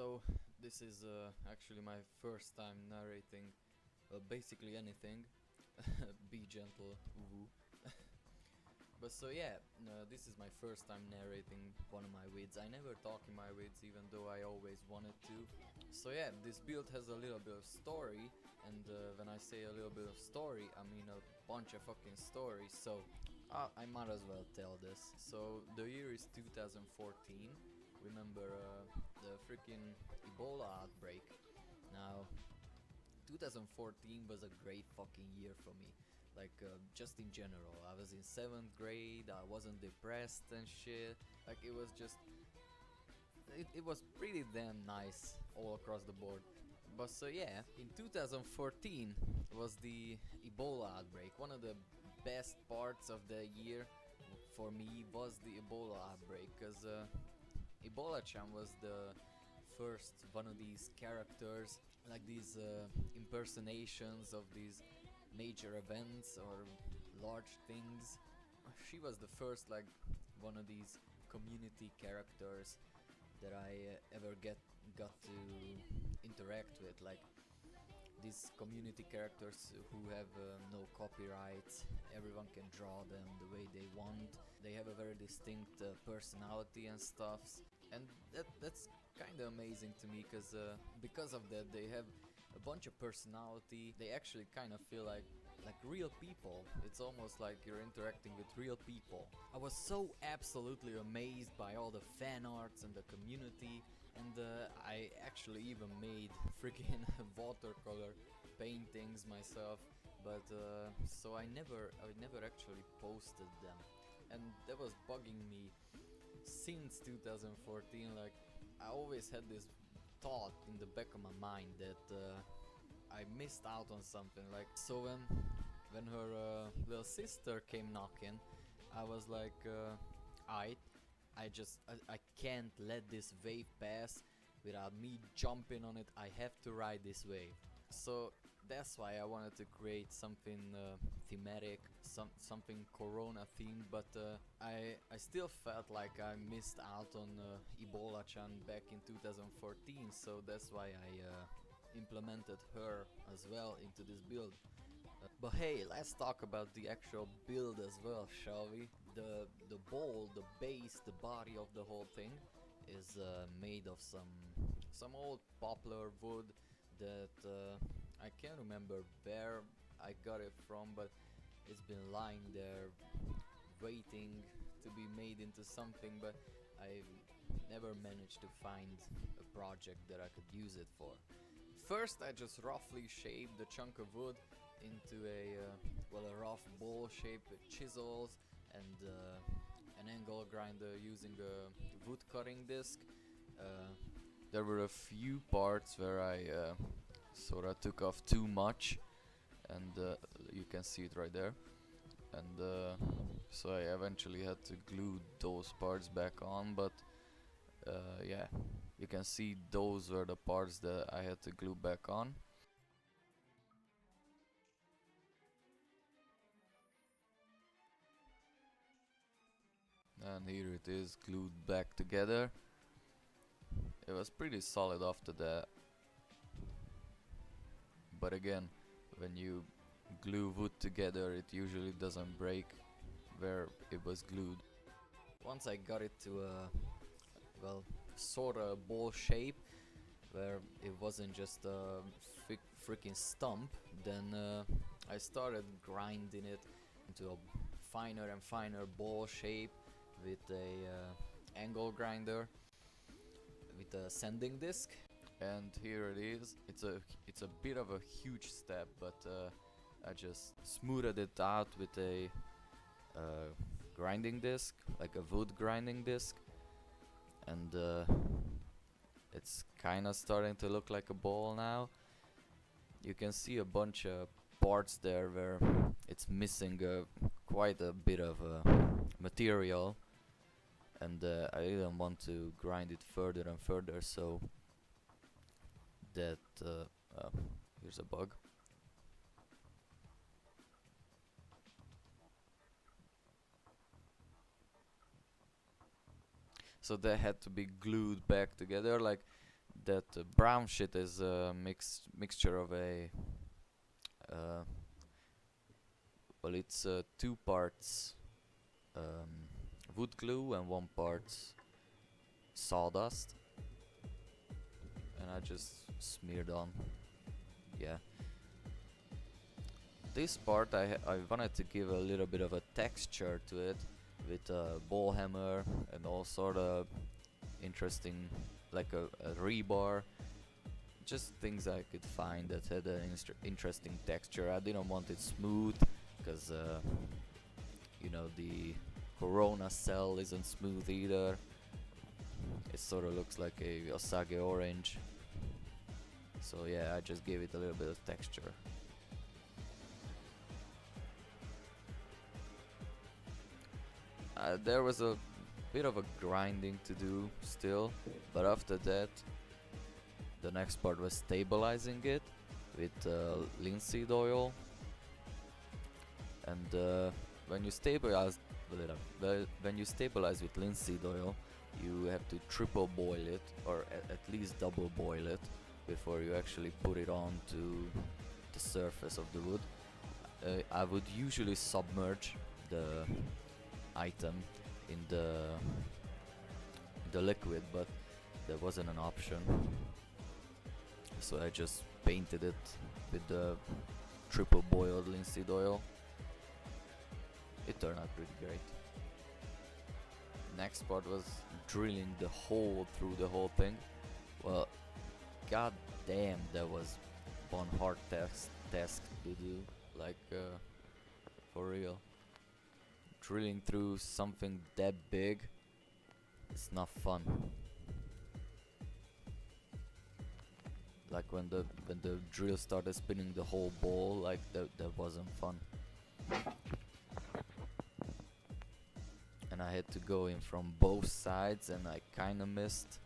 So this is actually my first time narrating basically anything. Be gentle, woo. But so yeah, this is my first time narrating one of my vids. I never talk in my vids even though I always wanted to. So yeah, this build has a little bit of story, and when I say a little bit of story, I mean a bunch of fucking stories, so I might as well tell this. So the year is 2014. Remember the freaking Ebola outbreak. Now 2014 was a great fucking year for me. Like, just in general. I was in 7th grade, I wasn't depressed and shit. Like, it was just. It was pretty damn nice all across the board. But so, yeah, in 2014 was the Ebola outbreak. One of the best parts of the year for me was the Ebola outbreak, because Ebola-chan was the first one of these characters, like these impersonations of these major events or large things. She was the first, like, one of these community characters that I ever got to interact with. Like, these community characters who have no copyright, everyone can draw them the way they want. They have a very distinct personality and stuff, and that's kind of amazing to me, because of that they have a bunch of personality. They actually kind of feel like real people. It's almost like you're interacting with real people. I was so absolutely amazed by all the fan arts and the community, and I actually even made freaking watercolor paintings myself. But so I never actually posted them, and that was bugging me since 2014. Like, I always had this thought in the back of my mind that I missed out on something. Like, so when her little sister came knocking, I was like, I can't let this wave pass without me jumping on it. I have to ride this wave. So that's why I wanted to create something thematic, something Corona themed. But I still felt like I missed out on Ebola-chan back in 2014. So that's why I implemented her as well into this build. But hey, let's talk about the actual build as well, shall we? The bowl, the base, the body of the whole thing is made of some old poplar wood that I can't remember where I got it from, but it's been lying there waiting to be made into something, but I never managed to find a project that I could use it for. First, I just roughly shaped the chunk of wood into a rough bowl shape with chisels and an angle grinder using a wood cutting disc. There were a few parts where I sort of took off too much, and you can see it right there. And so I eventually had to glue those parts back on, but yeah, you can see those were the parts that I had to glue back on. And here it is glued back together. It was pretty solid after that, but again, when you glue wood together, it usually doesn't break where it was glued. Once I got it to a, well, sort of ball shape where it wasn't just a freaking stump, then I started grinding it into a finer and finer ball shape with a angle grinder with a sanding disc. And here it is. It's a bit of a huge step, but I just smoothed it out with a grinding disc, like a wood grinding disc, and it's kind of starting to look like a ball now. You can see a bunch of parts there where it's missing quite a bit of material, and I didn't want to grind it further and further, so that here's a bug. So they had to be glued back together. Like, that brown shit is a mixture of a uh, well, it's 2 parts wood glue and 1 part sawdust, and I just smeared on. Yeah. This part I wanted to give a little bit of a texture to it with a ball hammer and all sort of interesting, like a rebar, just things I could find that had an interesting texture. I didn't want it smooth because you know, the Corona cell isn't smooth either. It sort of looks like a Osage orange. So yeah, I just gave it a little bit of texture. There was a bit of a grinding to do still, but after that, the next part was stabilizing it with linseed oil. And when you stabilize with linseed oil, you have to triple boil it, or at least double boil it, before you actually put it onto the surface of the wood. I would usually submerge the item in the liquid, but there wasn't an option, so I just painted it with the triple boiled linseed oil. It turned out pretty great. Next part was drilling the hole through the whole thing. Well, god damn, that was one hard task to do, like for real. Drilling through something that big, it's not fun. Like when the drill started spinning the whole ball, like that wasn't fun. And I had to go in from both sides, and I kinda missed.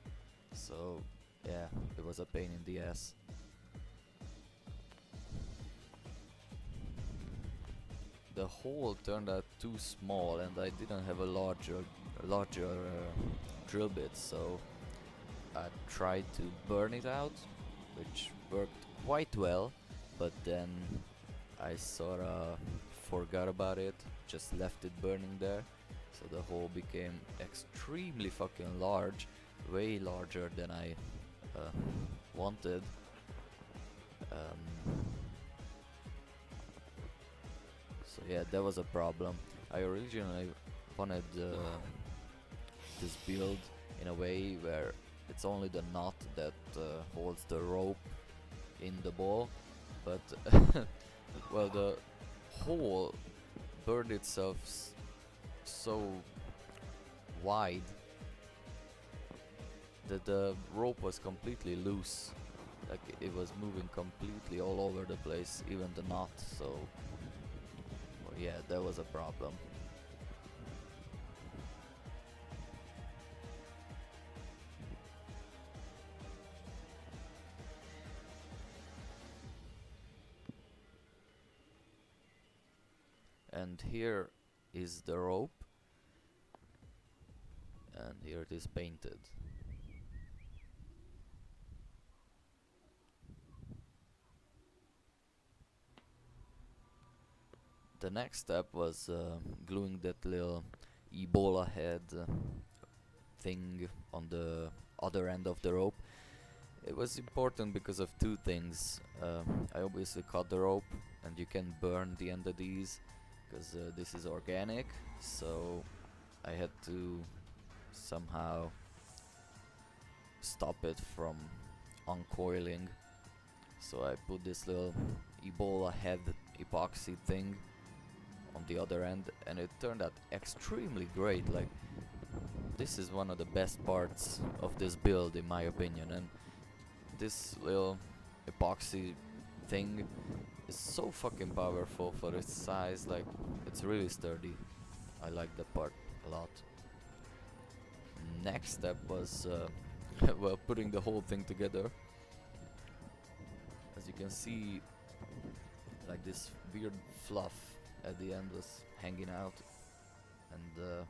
So yeah, it was a pain in the ass. The hole turned out too small, and I didn't have a larger drill bit, so I tried to burn it out, which worked quite well, but then I sorta forgot about it, just left it burning there, so the hole became extremely fucking large, way larger than I wanted. So yeah, that was a problem. I originally wanted this build in a way where it's only the knot that holds the rope in the ball, but well, the hole burned itself so wide that the rope was completely loose, like it was moving completely all over the place, even the knot. So well, yeah, that was a problem. And here is the rope, and here it is painted. The next step was gluing that little Ebola head thing on the other end of the rope. It was important because of two things. I obviously cut the rope, and you can burn the end of these because this is organic, so I had to somehow stop it from uncoiling. So I put this little Ebola head epoxy thing on the other end, and it turned out extremely great. Like, this is one of the best parts of this build in my opinion, and this little epoxy thing is so fucking powerful for its size. Like, it's really sturdy. I like that part a lot. Next step was well, putting the whole thing together. As you can see, like, this weird fluff at the end was hanging out, and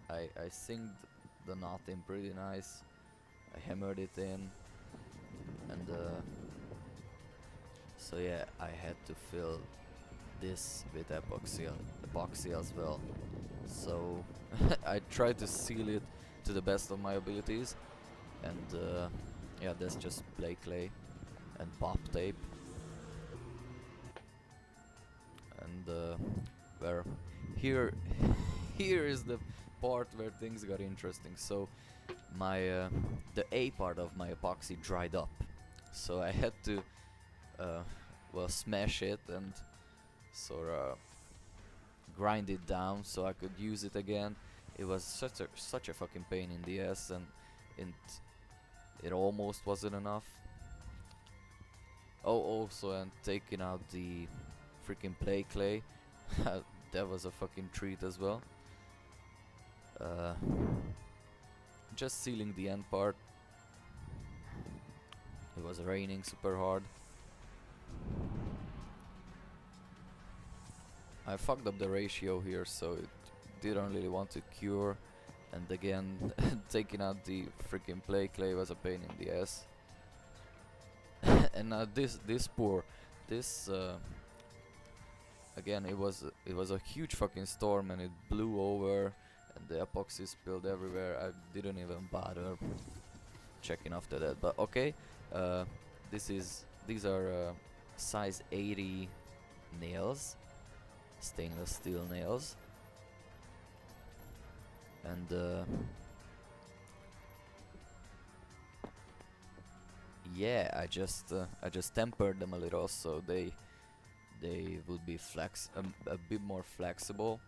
I synced the knot in pretty nice, I hammered it in, and so yeah, I had to fill this with epoxy as well. So I tried to seal it to the best of my abilities, and yeah, that's just play clay and pop tape, and where here here is the part where things got interesting. So my the A part of my epoxy dried up, so I had to uh, well, smash it and sort of grind it down so I could use it again. It was such a fucking pain in the ass, and it almost wasn't enough. Oh, also, and taking out the freaking play clay, that was a fucking treat as well. Uh, just sealing the end part. It was raining super hard. I fucked up the ratio here, so it didn't really want to cure. And again, taking out the freaking play clay was a pain in the ass. And now this pour, this again, it was a huge fucking storm, and it blew over, and the epoxy spilled everywhere. I didn't even bother checking after that. But okay, uh, these are size 80 nails, stainless steel nails, and yeah, I just tempered them a little so they would be a bit more flexible,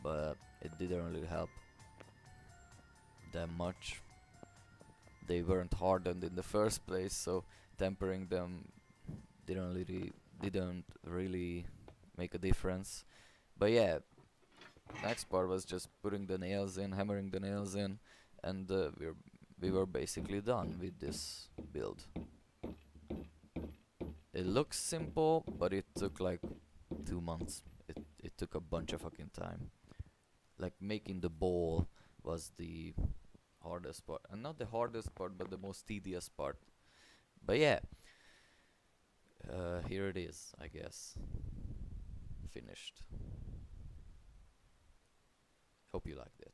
but it didn't really help that much. They weren't hardened in the first place, so tempering them didn't really make a difference. But yeah, next part was just putting the nails in, hammering the nails in, and we were basically done with this build. It looks simple, but it took like 2 months. It took a bunch of fucking time. Like making the ball was the hardest part, and not the hardest part, but the most tedious part. But yeah, here it is, I guess, finished. Hope you liked it.